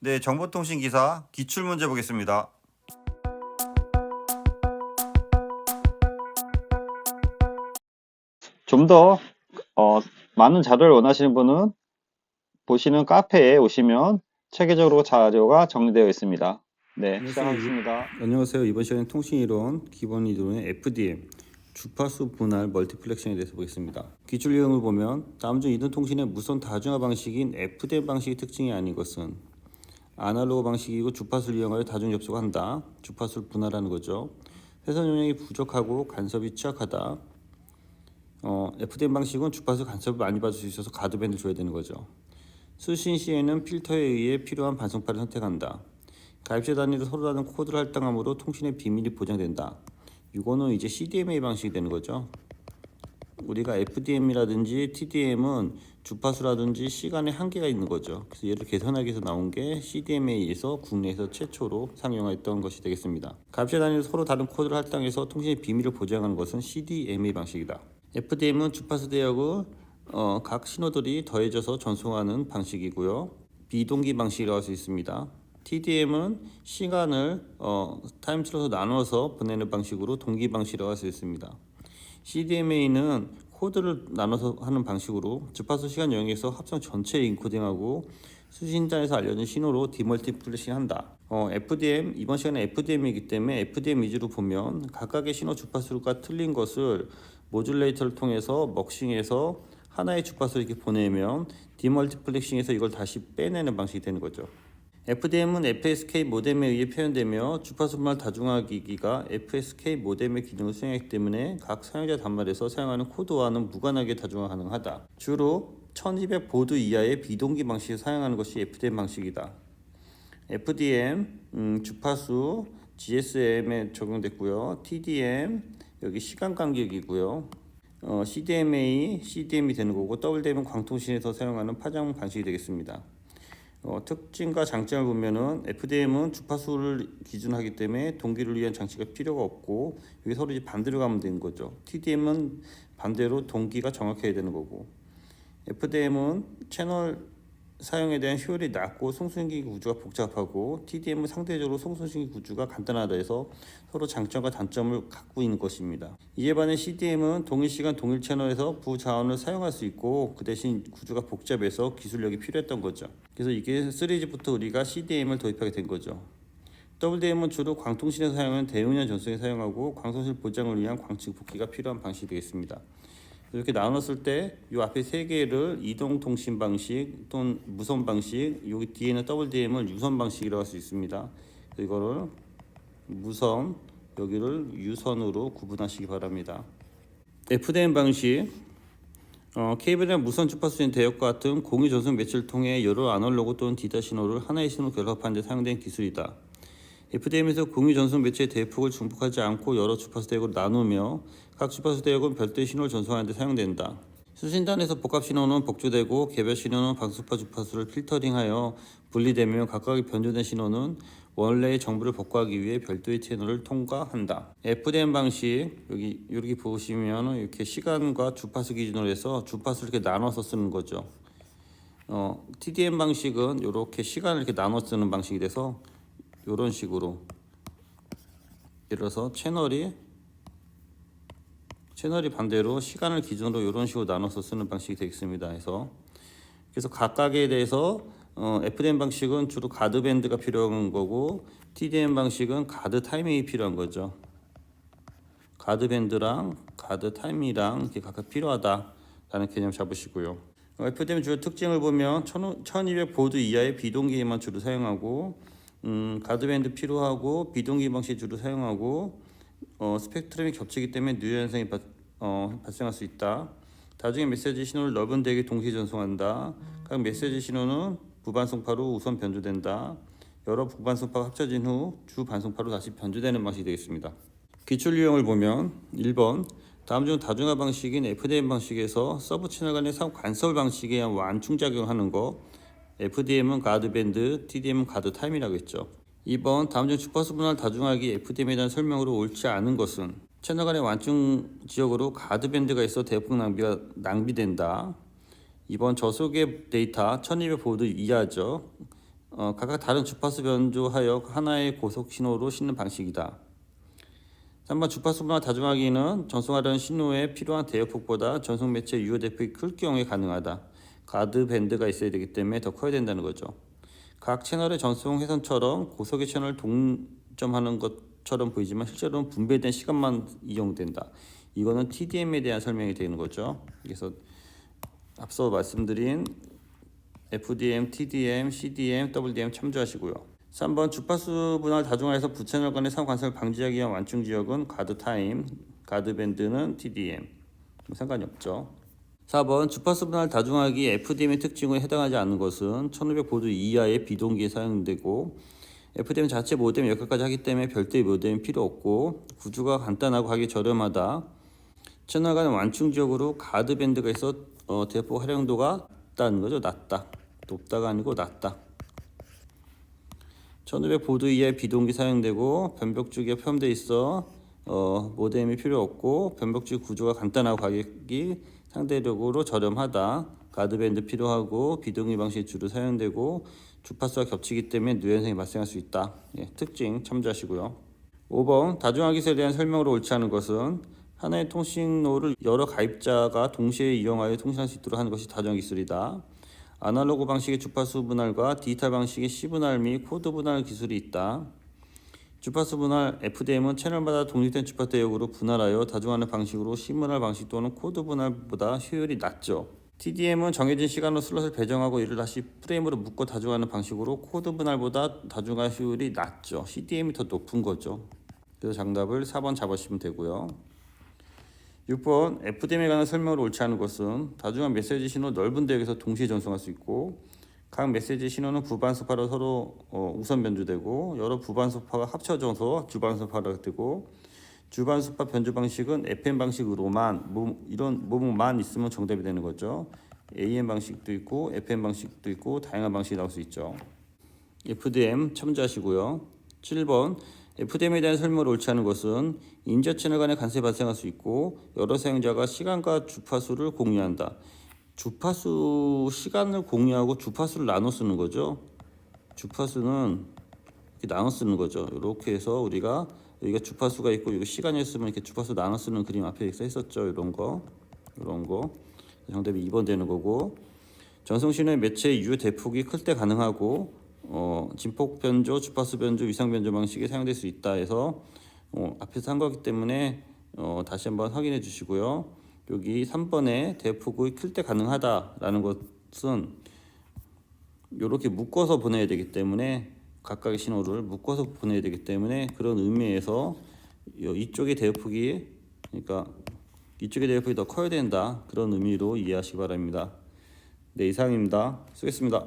네, 정보통신 기사 기출 문제 보겠습니다. 좀 더 많은 자료를 원하시는 분은 보시는 카페에 오시면 체계적으로 자료가 정리되어 있습니다. 네, 시작하겠습니다. 안녕하세요. 이번 시간에 통신이론 기본 이론의 FDM 주파수 분할 멀티플렉싱에 대해서 보겠습니다. 기출 내용을 보면 다음 중 이동통신의 무선 다중화 방식인 FDM 방식의 특징이 아닌 것은 아날로그 방식이고 주파수를 이용하여 다중 접속을 한다. 주파수를 분할하는 거죠. 회선 용량이 부족하고 간섭이 취약하다. FDM 방식은 주파수 간섭을 많이 받을 수 있어서 가드밴드 줘야 되는 거죠. 수신 시에는 필터에 의해 필요한 반송파를 선택한다. 가입자 단위로 서로 다른 코드를 할당함으로 통신의 비밀이 보장된다. 이거는 이제 CDMA 방식이 되는 거죠. 우리가 FDM이라든지 TDM은 주파수라든지 시간에 한계가 있는 거죠. 그래서 얘를 개선하기 위해서 나온 게 CDMA에서 국내에서 최초로 상용했던 것이 되겠습니다. 가입자 단위로 서로 다른 코드를 할당해서 통신의 비밀을 보장하는 것은 CDMA 방식이다. FDM은 주파수 대역을 각 신호들이 더해져서 전송하는 방식이고요. 비동기 방식이라고 할 수 있습니다. TDM은 시간을 타임슬롯으로 나눠서 보내는 방식으로 동기 방식이라고 할 수 있습니다. CDMA는 코드를 나눠서 하는 방식으로 주파수 시간 영역에서 합성 전체를 인코딩하고 수신자에서 알려진 신호로 디멀티플렉싱 한다. FDM, 이번 시간에 FDM이기 때문에 FDM 위주로 보면 각각의 신호 주파수가 틀린 것을 모듈레이터를 통해서 먹싱해서 하나의 주파수를 이렇게 보내면 디멀티플렉싱해서 이걸 다시 빼내는 방식이 되는 거죠. FDM은 FSK 모뎀에 의해 표현되며 주파수 분할 다중화 기기가 FSK 모뎀의 기능을 수행하기 때문에 각 사용자 단말에서 사용하는 코드와는 무관하게 다중화 가능하다. 주로 1200 보드 이하의 비동기 방식을 사용하는 것이 FDM 방식이다. FDM 주파수 GSM에 적용됐고요. TDM 여기 시간 간격이고요. CDMA, CDM이 되는 거고 WDM은 광통신에서 사용하는 파장 방식이 되겠습니다. 특징과 장점을 보면은 FDM은 주파수를 기준하기 때문에 동기를 위한 장치가 필요가 없고 여기 서로 이제 반대로 가면 되는 거죠. TDM은 반대로 동기가 정확해야 되는 거고 FDM은 채널 사용에 대한 효율이 낮고 송수신기 구조가 복잡하고 TDM은 상대적으로 송수신기 구조가 간단하다 해서 서로 장점과 단점을 갖고 있는 것입니다. 이에 반해 CDM은 동일 시간 동일 채널에서 부자원을 사용할 수 있고 그 대신 구조가 복잡해서 기술력이 필요했던 거죠. 그래서 이게 3G부터 우리가 CDM을 도입하게 된 거죠. WDM은 주로 광통신에서 사용하는 대용량 전송에 사용하고 광통신 보장을 위한 광측 복귀가 필요한 방식이 되겠습니다. 이렇게 나눴을 때 이 앞에 세 개를 이동통신 방식 또는 무선 방식, 여기 뒤에는 WDM을 유선 방식이라고 할 수 있습니다. 이거를 무선, 여기를 유선으로 구분하시기 바랍니다. FDM 방식, 케이블이나 무선 주파수인 대역과 같은 공유 전송 매체를 통해 여러 아날로그 또는 디지털 신호를 하나의 신호로 결합하는 데 사용된 기술이다. FDM에서 공유 전송 매체의 대폭을 중복하지 않고 여러 주파수 대역으로 나누며 각 주파수 대역은 별도의 신호를 전송하는 데 사용된다. 수신단에서 복합 신호는 복조되고 개별 신호는 방수파 주파수를 필터링하여 분리되며 각각의 변조된 신호는 원래의 정보를 복구하기 위해 별도의 채널을 통과한다. FDM 방식 여기 이렇게 보시면 이렇게 시간과 주파수 기준으로 해서 주파수를 이렇게 나눠서 쓰는 거죠. TDM 방식은 이렇게 시간을 이렇게 나눠 쓰는 방식이 돼서 이런 식으로 예를 들어서 채널이 반대로 시간을 기준으로 이런 식으로 나눠서 쓰는 방식이 되겠습니다. 그래서 각각에 대해서 FDM 방식은 주로 가드 밴드가 필요한 거고 TDM 방식은 가드 타이밍이 필요한 거죠. 가드 밴드랑 가드 타이밍이랑 이렇게 각각 필요하다라는 개념 잡으시고요. FDM 주요 특징을 보면 1200 보드 이하의 비동기에만 주로 사용하고 가드밴드 필요하고 비동기 방식 주로 사용하고 스펙트럼이 겹치기 때문에 누유 현상이 발생할 수 있다. 다중의 메시지 신호를 넓은 대역에 동시에 전송한다. 각 메시지 신호는 부반송파로 우선 변조된다. 여러 부반송파가 합쳐진 후 주 반송파로 다시 변조되는 방식이 되겠습니다. 기출 유형을 보면 1번 다음 중 다중화 방식인 FDM 방식에서 서브 채널 간의 상호 간섭 방식에 의한 완충작용하는 거 FDM은 가드밴드, TDM은 가드 타임이라고 했죠. 2번 다음 중 주파수 분할 다중화기 FDM에 대한 설명으로 옳지 않은 것은 채널 간의 완충 지역으로 가드밴드가 있어 대폭 낭비된다. 2번 저속의 데이터 1200 보드 이하죠. 각각 다른 주파수 변조하여 하나의 고속 신호로 싣는 방식이다. 3번 주파수 분할 다중하기는 전송하려는 신호에 필요한 대역폭보다 전송 매체 유효 대폭이 클 경우에 가능하다. 가드 밴드가 있어야 되기 때문에 더 커야 된다는 거죠. 각 채널의 전송 회선처럼 고속의 채널을 동점하는 것처럼 보이지만 실제로는 분배된 시간만 이용된다. 이거는 TDM에 대한 설명이 되는 거죠. 그래서 앞서 말씀드린 FDM, TDM, CDM, WDM 참조하시고요. 3번 주파수 분할 다중화에서 부채널 간의 상관성을 방지하기 위한 완충 지역은 가드 타임, 가드 밴드는 TDM. 상관이 없죠. 4번 주파수 분할 다중화기 FDM의 특징에 해당하지 않는 것은 1500 보드 이하의 비동기에 사용되고 FDM 자체 모뎀 역할까지 하기 때문에 별도의 모뎀이 필요 없고 구조가 간단하고 하기 저렴하다. 채널 간의 완충 지역으로 가드 밴드가 있어 대폭 활용도가 낮다는 거죠. 낮다. 높다가 아니고 낮다. 1500 보드 이하의 비동기 사용되고 변벽주기가 포함되어 있어 모뎀이 필요 없고 변벽주기 구조가 간단하고 가격이 상대적으로 저렴하다. 가드밴드 필요하고 비동기 방식이 주로 사용되고 주파수와 겹치기 때문에 누연성이 발생할 수 있다. 특징 참조하시고요. 5번 다중화기술에 대한 설명으로 옳지 않은 것은 하나의 통신로를 여러 가입자가 동시에 이용하여 통신할 수 있도록 하는 것이 다중화기술이다. 아날로그 방식의 주파수 분할과 디지털 방식의 C분할 및 코드 분할 기술이 있다. 주파수 분할 FDM은 채널마다 독립된 주파수 대역으로 분할하여 다중화하는 방식으로 C분할 방식 또는 코드 분할보다 효율이 낮죠. TDM은 정해진 시간으로 슬롯을 배정하고 이를 다시 프레임으로 묶어 다중화하는 방식으로 코드 분할보다 다중화 효율이 낮죠. CDM이 더 높은 거죠. 그래서 정답을 4번 잡으시면 되고요. 6번 FDM에 관한 설명으로 옳지 않은 것은 다중화 메시지 신호 넓은 대역에서 동시에 전송할 수 있고 각 메시지 신호는 부반수파로 서로 우선 변조되고 여러 부반수파가 합쳐져서 주반수파가 되고 주반수파 변조 방식은 FM 방식으로만 이런 뭐뭐만 있으면 정답이 되는 거죠. AM 방식도 있고 FM 방식도 있고 다양한 방식이 나올 수 있죠. FDM 참조하시고요. 7번 FDM에 대한 설명을 옳지 않은 것은 인저 채널 간의 간섭이 발생할 수 있고 여러 사용자가 시간과 주파수를 공유한다. 주파수 시간을 공유하고 주파수를 나눠 쓰는 거죠. 주파수는 이렇게 나눠 쓰는 거죠. 이렇게 해서 우리가 여기가 주파수가 있고 여기 시간이었으면 이렇게 주파수 나눠 쓰는 그림 앞에 써 있었죠. 이런 거 정답이 2번 되는 거고 전송 신호의 매체의 유효 대폭이 클 때 가능하고 진폭 변조, 주파수 변조, 위상 변조 방식이 사용될 수 있다 해서 앞에서 한 거기 때문에 다시 한번 확인해 주시고요. 여기 3번에 대폭이 클 때 가능하다라는 것은 이렇게 묶어서 보내야 되기 때문에 각각의 신호를 묶어서 보내야 되기 때문에 그런 의미에서 이쪽의 대폭이 그러니까 이쪽의 대폭이 더 커야 된다 그런 의미로 이해하시기 바랍니다. 네, 이상입니다. 수고했습니다.